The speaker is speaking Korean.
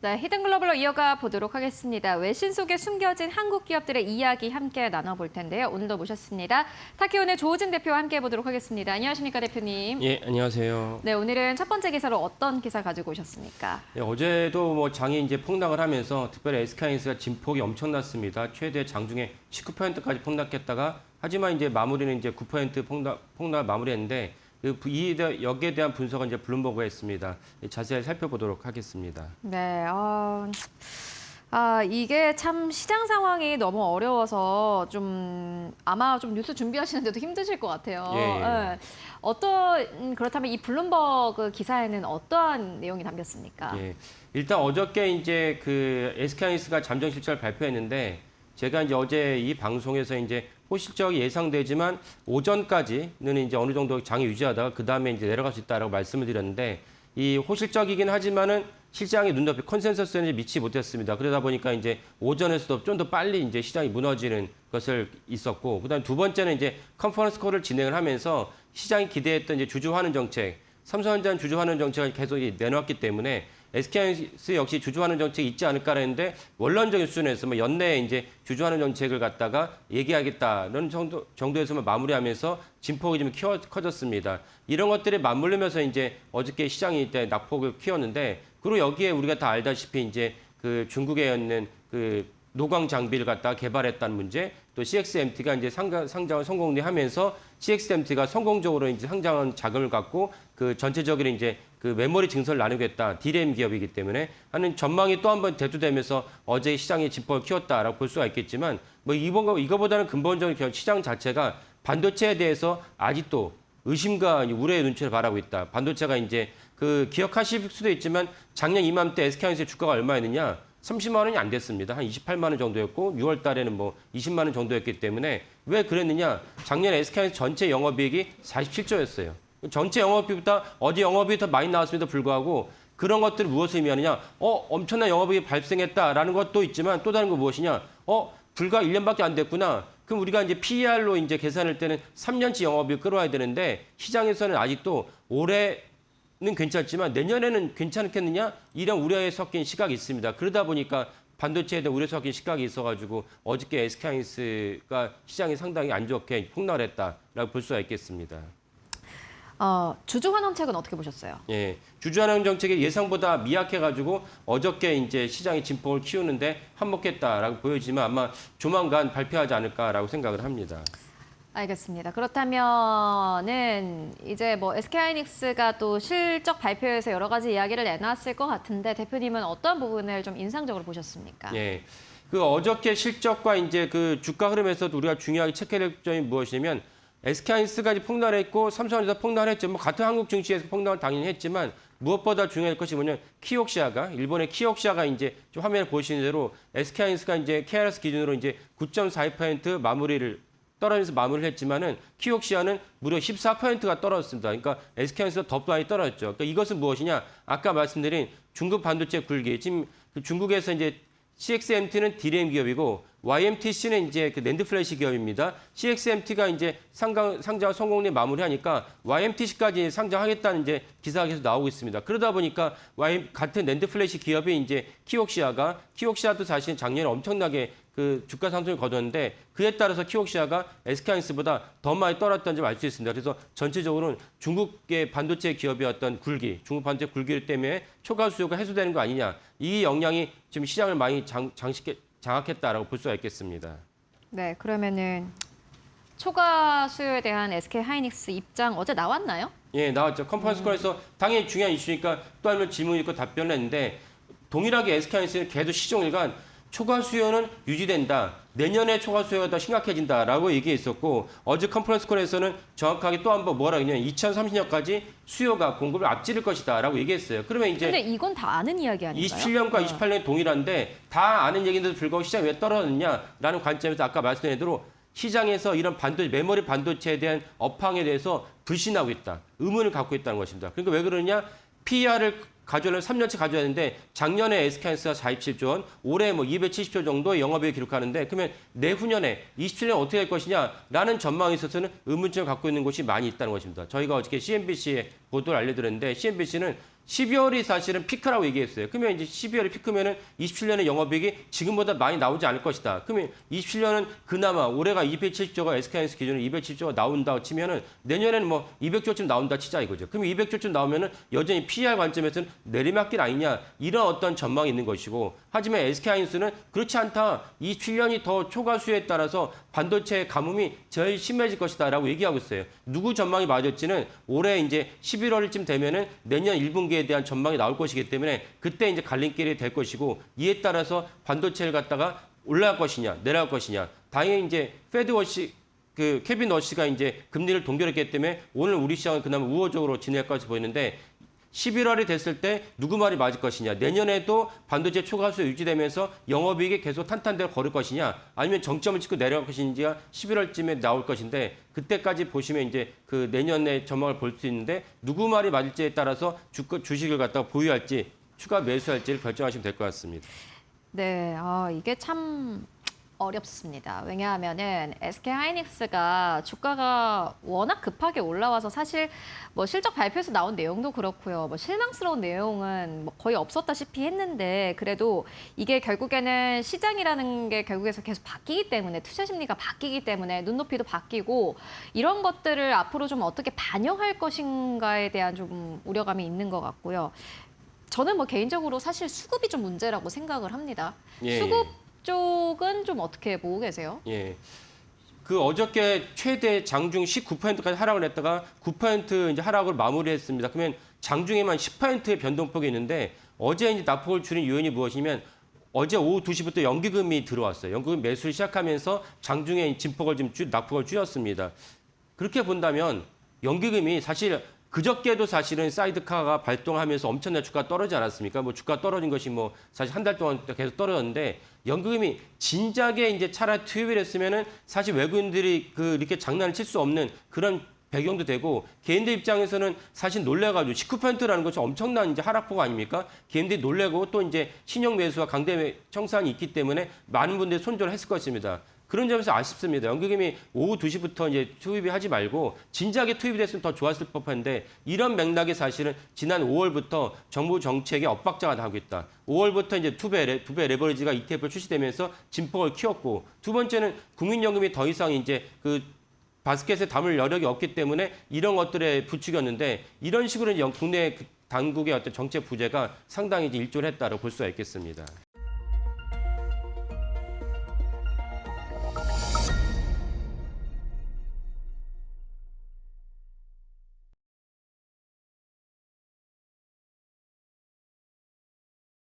네, 히든글로벌로 이어가 보도록 하겠습니다. 외신 속에 숨겨진 한국 기업들의 이야기 함께 나눠볼 텐데요. 오늘도 모셨습니다. 타키온의 조우진 대표와 함께 보도록 하겠습니다. 안녕하십니까, 대표님? 예, 안녕하세요. 네, 오늘은 첫 번째 기사로 어떤 기사 가지고 오셨습니까? 예, 어제도 장이 이제 폭락을 하면서 특별히 SK하이닉스가 진폭이 엄청났습니다. 최대 장중에 19%까지 폭락했다가 하지만 이제 마무리는 이제 9% 폭락을 마무리했는데 여기에 대한 분석은 이제 블룸버그가 했습니다. 자세히 살펴보도록 하겠습니다. 네, 이게 참 시장 상황이 너무 어려워서 아마 좀 뉴스 준비하시는데도 힘드실 것 같아요. 예. 그렇다면 이 블룸버그 기사에는 어떠한 내용이 담겼습니까? 예, 일단 어저께 이제 그 SK하이닉스가 잠정 실적을 발표했는데 제가 이제 어제 이 방송에서 이제 호실적이 예상되지만 오전까지는 이제 어느 정도 장이 유지하다가 그 다음에 이제 내려갈 수 있다라고 말씀을 드렸는데 이 호실적이긴 하지만은 시장의 눈높이 컨센서스에 미치지 못했습니다. 그러다 보니까 이제 오전에서도 좀 더 빨리 이제 시장이 무너지는 것을 있었고, 그다음 두 번째는 이제 컨퍼런스 콜을 진행을 하면서 시장이 기대했던 이제 주주 환원 정책, 삼성전자는 주주 환원 정책을 계속 내놓았기 때문에 SK하이닉스 역시 주주 환원 정책이 있지 않을까 했는데 원론적인 수준에서 연내에 이제 주주 환원 정책을 갖다가 얘기하겠다는 정도에서만 마무리하면서 진폭이 좀 커졌습니다. 이런 것들이 맞물리면서 이제 어저께 시장이 이때 낙폭을 키웠는데, 그리고 여기에 우리가 다 알다시피 이제 그 중국에 있는 그 노광 장비를 갖다가 개발했다는 문제, 또 CXMT가 이제 상장을 성공하면서 CXMT가 성공적으로 이제 상장한 자금을 갖고 그 전체적으로 이제 그 메모리 증설을 나누겠다, D램 기업이기 때문에 하는 전망이 또 한 번 대두되면서 어제 시장의 진폭을 키웠다라고 볼 수가 있겠지만, 이거보다는 근본적인 시장 자체가 반도체에 대해서 아직도 의심과 우려의 눈치를 바라고 있다. 반도체가 이제 그 기억하실 수도 있지만 작년 이맘때 SK하이닉스의 주가가 얼마였느냐? 30만 원이 안 됐습니다. 한 28만 원 정도였고 6월 달에는 20만 원 정도였기 때문에 왜 그랬느냐? 작년에 SK하이닉스 전체 영업이익이 47조였어요. 전체 영업이익보다 어제 영업이익이 더 많이 나왔음에도 불구하고 그런 것들이 무엇을 의미하느냐? 엄청난 영업이익이 발생했다라는 것도 있지만 또 다른 건 무엇이냐? 불과 1년밖에 안 됐구나. 그럼 우리가 이제 PER로 이제 계산할 때는 3년치 영업이익을 끌어와야 되는데 시장에서는 아직도 올해는 괜찮지만 내년에는 괜찮겠느냐? 이런 우려에 섞인 시각이 있습니다. 그러다 보니까 반도체에 대한 우려 섞인 시각이 있어가지고 어저께 SK하이닉스가 시장이 상당히 안 좋게 폭락을 했다라고 볼 수가 있겠습니다. 주주 환원책은 어떻게 보셨어요? 예, 주주 환원 정책이 예상보다 미약해가지고 어저께 이제 시장의 진폭을 키우는데 한몫했다라고 보여지만 아마 조만간 발표하지 않을까라고 생각을 합니다. 알겠습니다. 그렇다면은 이제 SK하이닉스가 또 실적 발표에서 여러 가지 이야기를 내놨을 것 같은데 대표님은 어떤 부분을 좀 인상적으로 보셨습니까? 예, 그 어저께 실적과 이제 그 주가 흐름에서도 우리가 중요하게 체크해야 될 점이 무엇이냐면 SK하이닉스가 폭락했고 삼성전자 폭락했죠. 같은 한국 증시에서 폭락을 당연히 했지만 무엇보다 중요할 것이 뭐냐면 키옥시아가 일본의 키옥시아가 이제 좀 화면에 보시는 대로 SK하이닉스가 이제 KRS 기준으로 이제 9.42% 떨어지면서 마무리를 했지만은 키옥시아는 무려 14%가 떨어졌습니다. 그러니까 SK하이닉스가 더 많이 떨어졌죠. 그러니까 이것은 무엇이냐? 아까 말씀드린 중국 반도체 굴기. 지금 중국에서 이제 CXMT는 D램 기업이고 YMTC는 이제 그 낸드 플래시 기업입니다. CXMT가 이제 상장 성공리 마무리하니까 YMTC까지 상장하겠다는 이제 기사가 계속 나오고 있습니다. 그러다 보니까 같은 낸드 플래시 기업이 이제 키옥시아도 사실 작년에 엄청나게 그 주가 상승을 거뒀는데 그에 따라서 키옥시아가 SK하이닉스보다 더 많이 떨어졌다는 점을 알 수 있습니다. 그래서 전체적으로는 중국의 반도체 기업이었던 중국 반도체 굴기 때문에 초과 수요가 해소되는 거 아니냐. 이 영향이 지금 시장을 많이 장악했다라고 볼 수가 있겠습니다. 네, 그러면은 초과 수요에 대한 SK하이닉스 입장 어제 나왔나요? 예, 나왔죠. 컨퍼런스 콜에서 당연히 중요한 이슈니까 또 한 번 질문 있고 답변을 했는데 동일하게 SK하이닉스는 계속 시종일관 초과 수요는 유지된다. 내년에 초과 수요가 더 심각해진다라고 얘기했었고 어제 컨퍼런스 콜에서는 정확하게 또 한 번 뭐라 그러냐면 2030년까지 수요가 공급을 앞지를 것이다라고 얘기했어요. 그러면 이제 근데 이건 다 아는 이야기 아닌가요? 27년과 28년이 동일한데 다 아는 얘기인데도 불구하고 시장이 왜 떨어졌느냐라는 관점에서 아까 말씀드린 대로 시장에서 이런 메모리 반도체에 대한 업황에 대해서 불신하고 있다. 의문을 갖고 있다는 것입니다. 그러니까 왜 그러냐? PER을 가져오려면 3년치 가져야 되는데 작년에 SK하이닉스가 47조 원, 올해 270조 정도의 영업이익을 기록하는데 그러면 내후년에 27년 어떻게 될 것이냐라는 전망에 있어서는 의문점을 갖고 있는 곳이 많이 있다는 것입니다. 저희가 어저께 CNBC에 보도를 알려드렸는데 CNBC는 12월이 사실은 피크라고 얘기했어요. 그러면 이제 12월이 피크면은 27년의 영업이익이 지금보다 많이 나오지 않을 것이다. 그러면 27년은 그나마 올해가 270조가 SK하이닉스 기준으로 270조가 나온다고 치면은 내년에는 뭐 200조쯤 나온다 치자 이거죠. 그러면 200조쯤 나오면은 여전히 PER 관점에서는 내리막길 아니냐 이런 어떤 전망이 있는 것이고 하지만 SK하이닉스는 그렇지 않다. 27년이 더 초과수에 따라서 반도체 가뭄이 제일 심해질 것이다라고 얘기하고 있어요. 누구 전망이 맞을지는 올해 이제 11월쯤 되면은 내년 1분기에 대한 전망이 나올 것이기 때문에 그때 이제 갈림길이 될 것이고 이에 따라서 반도체를 갖다가 올라갈 것이냐 내려갈 것이냐. 다행히 이제 페드 워시 그 케빈 워시가 이제 금리를 동결했기 때문에 오늘 우리 시장은 그나마 우호적으로 진행할 것으로 보이는데 11월이 됐을 때 누구 말이 맞을 것이냐. 내년에도 반도체 초과수 유지되면서 영업이익이 계속 탄탄대로 걸을 것이냐. 아니면 정점을 찍고 내려갈 것인지가 11월쯤에 나올 것인데 그때까지 보시면 이제 그 내년의 전망을 볼 수 있는데 누구 말이 맞을지에 따라서 주식을 갖다가 보유할지 추가 매수할지를 결정하시면 될 것 같습니다. 네, 이게 참 어렵습니다. 왜냐하면은 SK하이닉스가 주가가 워낙 급하게 올라와서 사실 뭐 실적 발표에서 나온 내용도 그렇고요. 뭐 실망스러운 내용은 뭐 거의 없었다시피 했는데 그래도 이게 결국에는 시장이라는 게 결국에서 계속 바뀌기 때문에 투자 심리가 바뀌기 때문에 눈높이도 바뀌고 이런 것들을 앞으로 좀 어떻게 반영할 것인가에 대한 좀 우려감이 있는 것 같고요. 저는 뭐 개인적으로 사실 수급이 좀 문제라고 생각을 합니다. 예, 수급 쪽은 좀 어떻게 보고 계세요? 예. 그 어저께 최대 장중 19%까지 하락을 했다가 9% 이제 하락을 마무리했습니다. 그러면 장중에만 10%의 변동폭이 있는데 어제 이제 낙폭을 줄인 요인이 무엇이냐면 어제 오후 2시부터 연기금이 들어왔어요. 연기금 매수를 시작하면서 장중에 진폭을 좀 낙폭을 줄였습니다. 그렇게 본다면 연기금이 사실 그저께도 사실은 사이드카가 발동하면서 엄청난 주가 떨어지지 않았습니까? 뭐 주가 떨어진 것이 뭐 사실 한 달 동안 계속 떨어졌는데 연기금이 진작에 이제 차라리 투입을 했으면은 사실 외국인들이 이렇게 장난을 칠 수 없는 그런 배경도 되고 개인들 입장에서는 사실 놀래가지고 19%라는 것이 엄청난 이제 하락폭 아닙니까? 개인들이 놀래고 또 이제 신용 매수와 강대 청산이 있기 때문에 많은 분들이 손절을 했을 것입니다. 그런 점에서 아쉽습니다. 연기금이 오후 2시부터 이제 투입이 하지 말고 진작에 투입이 됐으면 더 좋았을 법한데 이런 맥락이 사실은 지난 5월부터 정부 정책의 엇박자가 나오고 있다. 5월부터 이제 두 배 레버리지가 ETF로 출시되면서 진폭을 키웠고 두 번째는 국민연금이 더 이상 이제 그 바스켓에 담을 여력이 없기 때문에 이런 것들에 부추겼는데 이런 식으로 국내 당국의 어떤 정책 부재가 상당히 이제 일조를 했다고 볼 수가 있겠습니다.